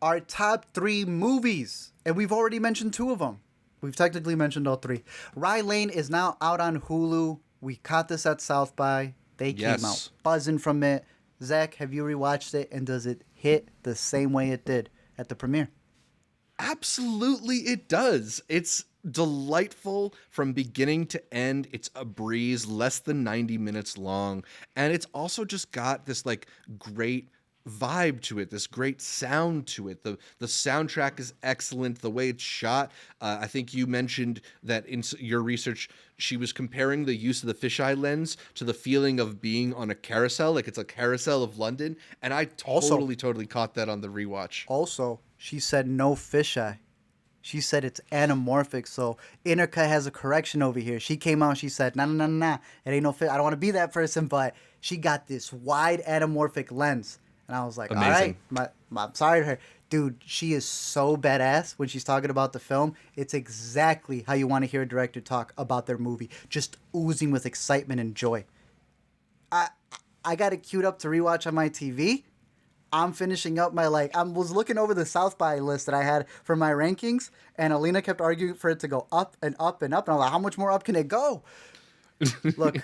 our top 3 movies. And we've already mentioned 2 of them. We've technically mentioned all 3. Rye Lane is now out on Hulu. We caught this at South by. They came out buzzing from it. Zach, have you rewatched it, and does it hit the same way it did at the premiere? Absolutely it does. It's delightful from beginning to end. It's a breeze, less than 90 minutes long. And it's also just got this like great vibe to it, this great sound to it. The soundtrack is excellent. The way it's shot, I think you mentioned that in your research, she was comparing the use of the fisheye lens to the feeling of being on a carousel, like it's a carousel of London. And I totally caught that on the rewatch. Also, she said no fisheye. She said it's anamorphic, so Intercut has a correction over here. She came out and she said, nah, it ain't no fish. I don't want to be that person, but she got this wide anamorphic lens. And I was like, amazing. All right, I'm sorry to her. Dude, she is so badass when she's talking about the film. It's exactly how you want to hear a director talk about their movie. Just oozing with excitement and joy. I got it queued up to rewatch on my TV. I'm finishing up my, I was looking over the South by list that I had for my rankings, and Alina kept arguing for it to go up and up and up. And I'm like, how much more up can it go? Look,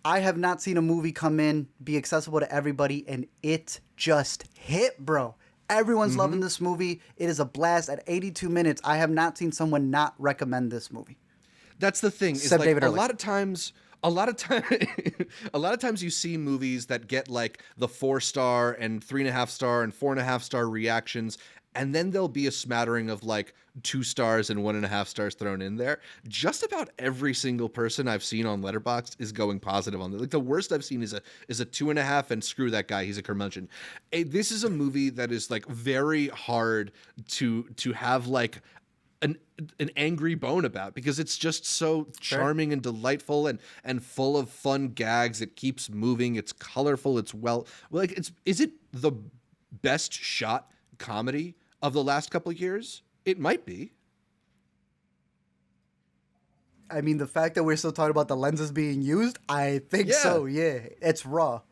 I have not seen a movie come in, be accessible to everybody, and it just hit, bro. Everyone's loving this movie. It is a blast. At 82 minutes, I have not seen someone not recommend this movie. That's the thing. Except Is like David a Ehrlich. lot of times a lot of times you see movies that get like the 4-star and 3.5-star and 4.5-star reactions, and then there'll be a smattering of like 2 stars and 1.5 stars thrown in there. Just about every single person I've seen on Letterboxd is going positive on it. Like the worst I've seen is a 2.5, and screw that guy, he's a curmudgeon. This is a movie that is like very hard to have like an angry bone about, because it's just so charming and delightful and full of fun gags. It keeps moving. It's colorful. It's is it the best shot comedy of the last couple of years? It might be. I mean, the fact that we're still talking about the lenses being used, I think so, yeah. It's raw.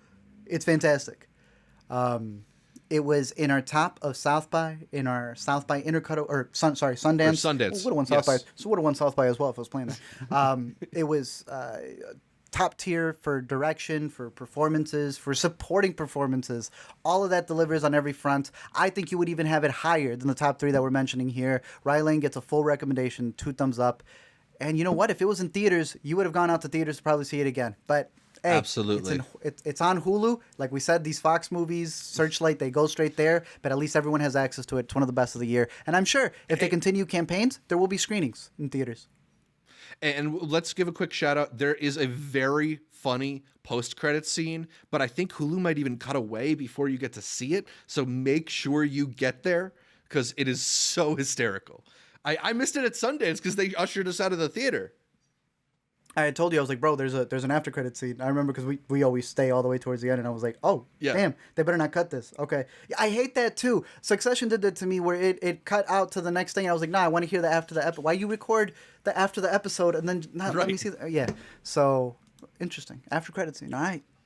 It's fantastic. It was in our top of South by, in our South by Intercut, Sundance. Sundance. Would have won South by. So would have won South by as well if I was playing there. It was top tier for direction, for performances, for supporting performances. All of that delivers on every front. I think you would even have it higher than the top 3 that we're mentioning here. Rye Lane gets a full recommendation, 2 thumbs up. And you know what? If it was in theaters, you would have gone out to theaters to probably see it again. But hey, absolutely, it's on Hulu. Like we said, these Fox movies, Searchlight, they go straight there. But at least everyone has access to it. It's one of the best of the year. And I'm sure if they continue campaigns, there will be screenings in theaters. And let's give a quick shout out. There is a very funny post-credit scene, but I think Hulu might even cut away before you get to see it. So make sure you get there, because it is so hysterical. I missed it at Sundance because they ushered us out of the theater. I told you, I was like, bro, there's an after credit scene. I remember because we always stay all the way towards the end, and I was like, oh, damn, they better not cut this. Okay. I hate that too. Succession did that to me where it cut out to the next thing. And I was like, nah, I want to hear the after the episode. Why you record the after the episode and then not let me see? Yeah. So, interesting. After credit scene. All right.